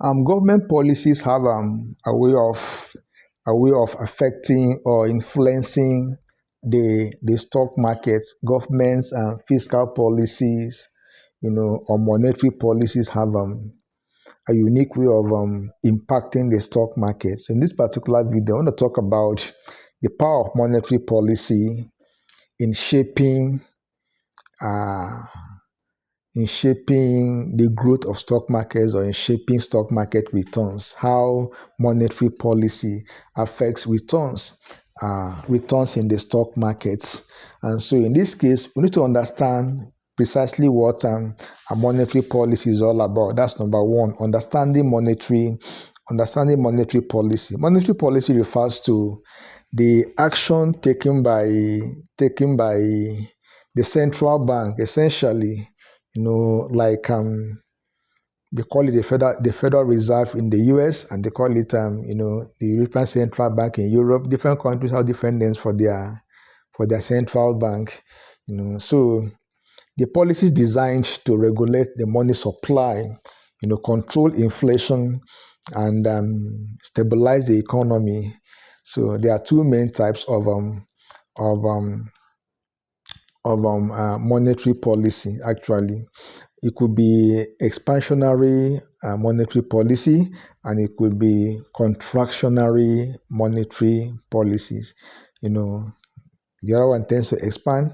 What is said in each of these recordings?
Government policies have a way of affecting or influencing the stock market. Governments and fiscal policies, or monetary policies have a unique way of impacting the stock market. So in this particular video, I want to talk about the power of monetary policy in shaping uh, the growth of stock markets or in shaping stock market returns, how monetary policy affects returns in the stock markets. And so in this case, we need to understand precisely what a monetary policy is all about. That's number one, understanding monetary policy. Monetary policy refers to the action taken by the central bank, essentially, like they call it the Federal Reserve in the US, and they call it the European Central Bank in Europe. Different countries have different names for their central bank. So the policies designed to regulate the money supply, control inflation, and stabilize the economy. So there are two main types of um, monetary policy. Actually, it could be expansionary monetary policy, and it could be contractionary monetary policies. The other one tends to expand,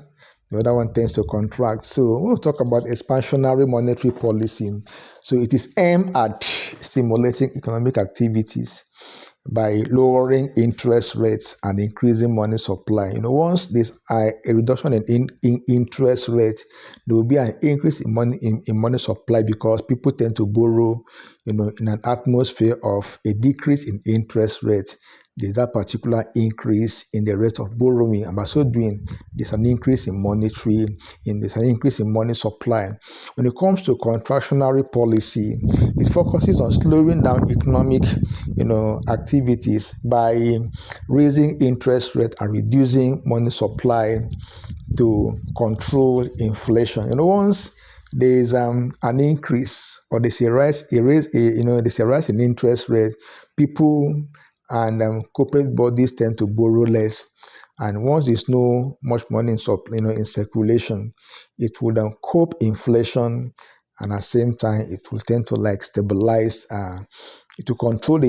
the other one tends to contract. So we'll talk about expansionary monetary policy. So it is aimed at stimulating economic activities by lowering interest rates and increasing money supply. Once there's a reduction in interest rates, there will be an increase in money supply, because people tend to borrow, in an atmosphere of a decrease in interest rates. There's that particular increase in the rate of borrowing, and by so doing, there's an increase in there's an increase in money supply. When it comes to contractionary policy, it focuses on slowing down economic, activities by raising interest rate and reducing money supply to control inflation. Once there's an increase, or there's a rise in interest rate, people and corporate bodies tend to borrow less. And once there's no much money in circulation, it would cope inflation, and at the same time, it will tend to stabilize. It will control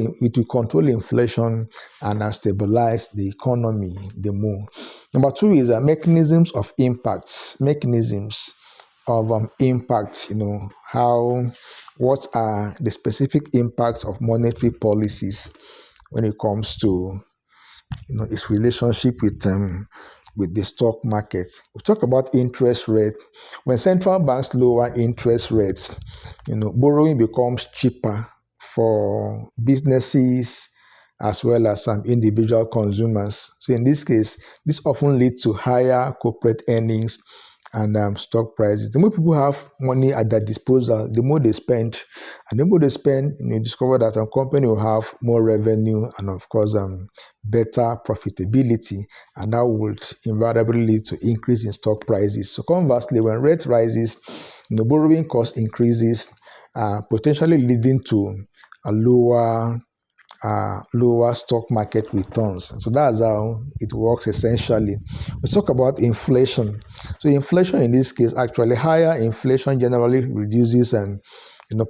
inflation and stabilize the economy the more. Number two is mechanisms of impacts. Mechanisms of impact. What are the specific impacts of monetary policies when it comes to its relationship with the stock market. We talk about interest rate. When central banks lower interest rates, borrowing becomes cheaper for businesses as well as some individual consumers. So in this case, this often leads to higher corporate earnings and stock prices. The more people have money at their disposal, the more they spend. And the more they spend, you discover that a company will have more revenue and, of course, better profitability. And that would invariably lead to increase in stock prices. So conversely, when rate rises, borrowing cost increases, potentially leading to a lower stock market returns. So that's how it works essentially. We talk about inflation. So inflation in this case, actually higher inflation generally reduces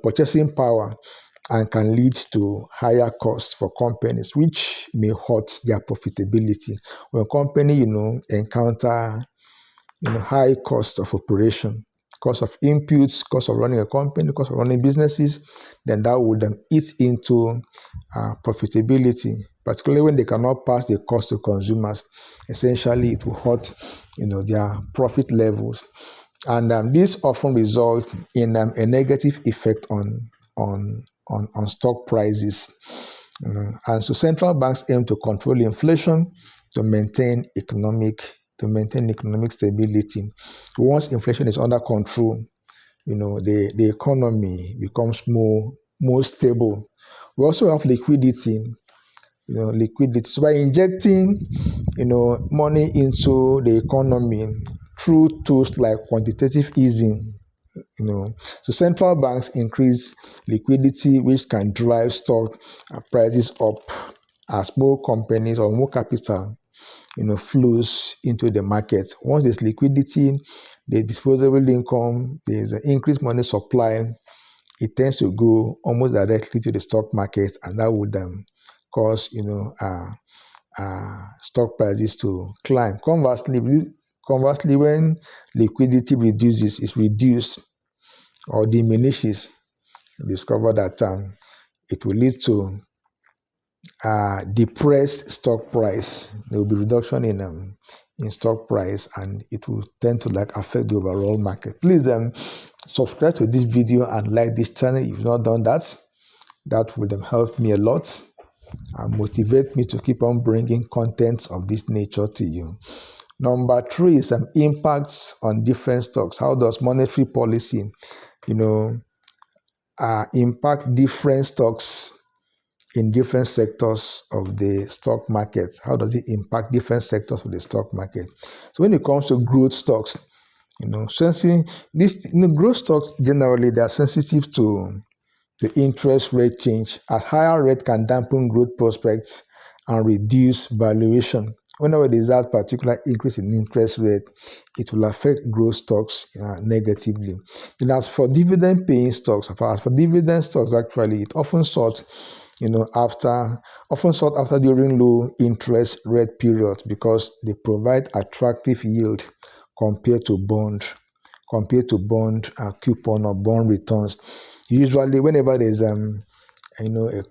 purchasing power and can lead to higher costs for companies, which may hurt their profitability. When company, encounter high cost of operation, cost of inputs, cost of running a company, cost of running businesses, then that would eat into profitability, particularly when they cannot pass the cost to consumers. Essentially, it will hurt their profit levels, and this often results in a negative effect on stock prices. And so central banks aim to control inflation to maintain economic stability. Once inflation is under control, the economy becomes more stable. We also have liquidity. Liquidity. So by injecting, money into the economy through tools like quantitative easing, So central banks increase liquidity, which can drive stock prices up as more companies or more capital flows into the market. Once there's liquidity, the disposable income, there's an increased money supply, it tends to go almost directly to the stock market, and that would cause stock prices to climb. Conversely, when liquidity reduces, is reduced or diminishes, you discover that it will lead to depressed stock price. There will be reduction in stock price, and it will tend to affect the overall market. Please subscribe to this video and like this channel if you've not done that. That would help me a lot and motivate me to keep on bringing contents of this nature to you. Number 3 is impacts on different stocks. How does monetary policy, impact different stocks in different sectors of the stock market? How does it impact different sectors of the stock market? So when it comes to growth stocks, growth stocks generally they are sensitive to interest rate change, as higher rate can dampen growth prospects and reduce valuation. Whenever there is that particular increase in interest rate, it will affect growth stocks negatively. Then as for dividend paying stocks, actually, it often sought after during low interest rate periods because they provide attractive yield compared to bond coupon or bond returns. Usually, whenever there's a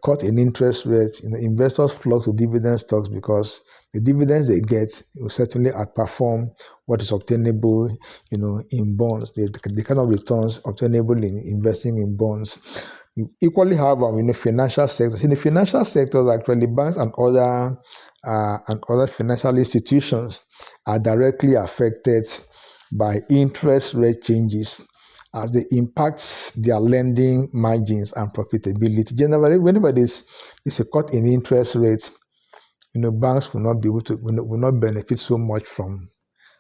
cut in interest rate, investors flock to dividend stocks because the dividends they get will certainly outperform what is obtainable, in bonds. The kind of returns obtainable in investing in bonds. You equally have financial sectors. In the financial sectors, actually, banks and other financial institutions are directly affected by interest rate changes, as they impacts their lending margins and profitability. Generally, whenever there's a cut in interest rates, banks will not benefit so much from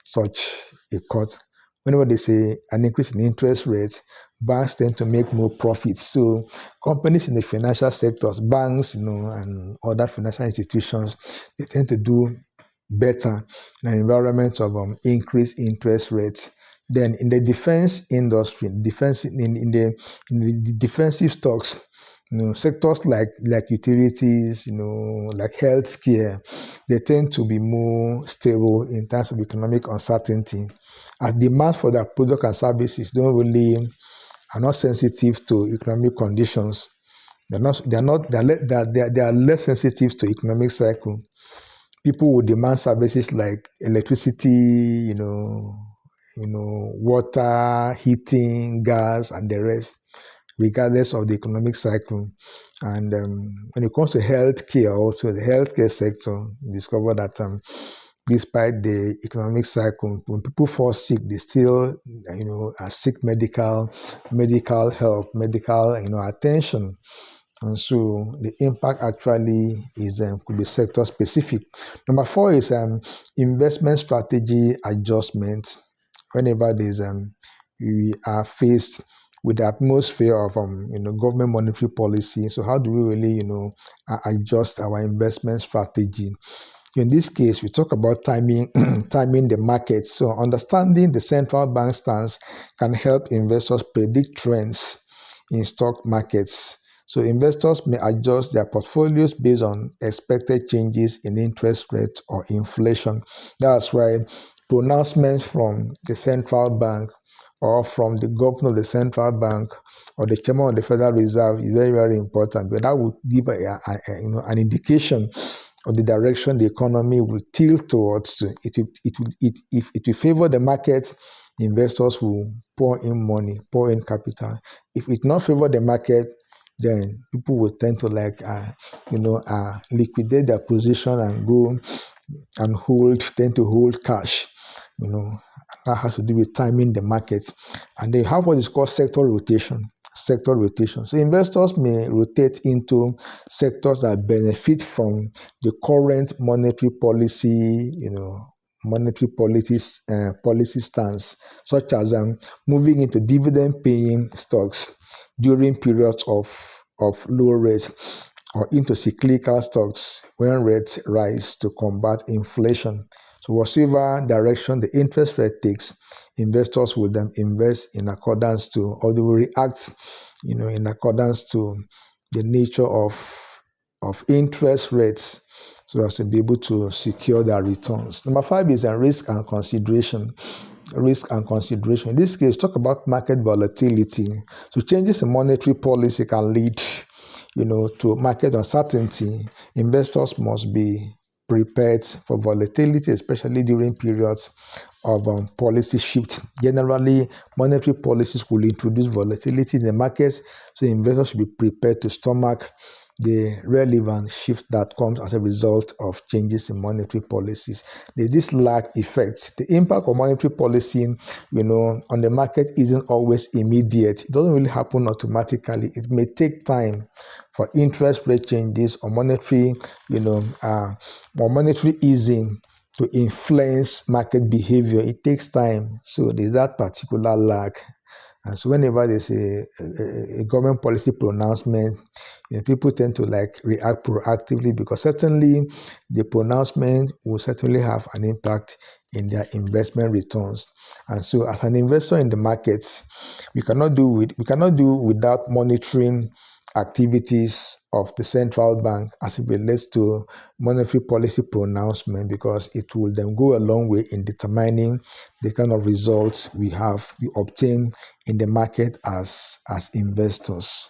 such a cut. Whenever there's an increase in interest rates, banks tend to make more profits. So companies in the financial sectors, banks, and other financial institutions, they tend to do better in an environment of increased interest rates. Then in the defense industry, in the defensive stocks, sectors like utilities, like healthcare, they tend to be more stable in terms of economic uncertainty, as demand for their products and services are not sensitive to economic conditions. They are less sensitive to economic cycle. People will demand services like electricity, water, heating, gas, and the rest, regardless of the economic cycle. And when it comes to healthcare, also the healthcare sector, you discover that despite the economic cycle, when people fall sick, they still, seek medical help, medical, attention. And so the impact actually could be sector specific. Number 4 is investment strategy adjustment. Whenever we are faced with the atmosphere of government monetary policy, so how do we really adjust our investment strategy? In this case, we talk about timing the market. So understanding the central bank stance can help investors predict trends in stock markets. So investors may adjust their portfolios based on expected changes in interest rates or inflation. That's why pronouncements from the central bank or from the governor of the central bank or the chairman of the Federal Reserve is very, very important, but that would give an indication of the direction the economy will tilt towards. If it will favor the market, investors will pour in money, pour in capital. If it not favor the market, then people will tend to liquidate their position and go and tend to hold cash. That has to do with timing the markets. And they have what is called sector rotation. So investors may rotate into sectors that benefit from the current monetary policy, monetary policy stance, such as moving into dividend-paying stocks during periods of low rates, or into cyclical stocks when rates rise to combat inflation. So whatever direction the interest rate takes, investors will then invest in accordance to, or they will react, in accordance to the nature of interest rates, so as to be able to secure their returns. Number 5 is risk and consideration. Risk and consideration. In this case, talk about market volatility. So changes in monetary policy can lead, to market uncertainty. Investors must be prepared for volatility, especially during periods of policy shift. Generally, monetary policies will introduce volatility in the markets, so investors should be prepared to stomach the relevant shift that comes as a result of changes in monetary policies. There's this lag effect. The impact of monetary policy, on the market isn't always immediate. It doesn't really happen automatically. It may take time for interest rate changes or monetary, or monetary easing to influence market behavior. It takes time. So there's that particular lag. And so whenever there's a government policy pronouncement, people tend to react proactively, because certainly the pronouncement will certainly have an impact in their investment returns. And so as an investor in the markets, we cannot do without monitoring activities of the central bank as it relates to monetary policy pronouncement, because it will then go a long way in determining the kind of results we obtain in the market as investors.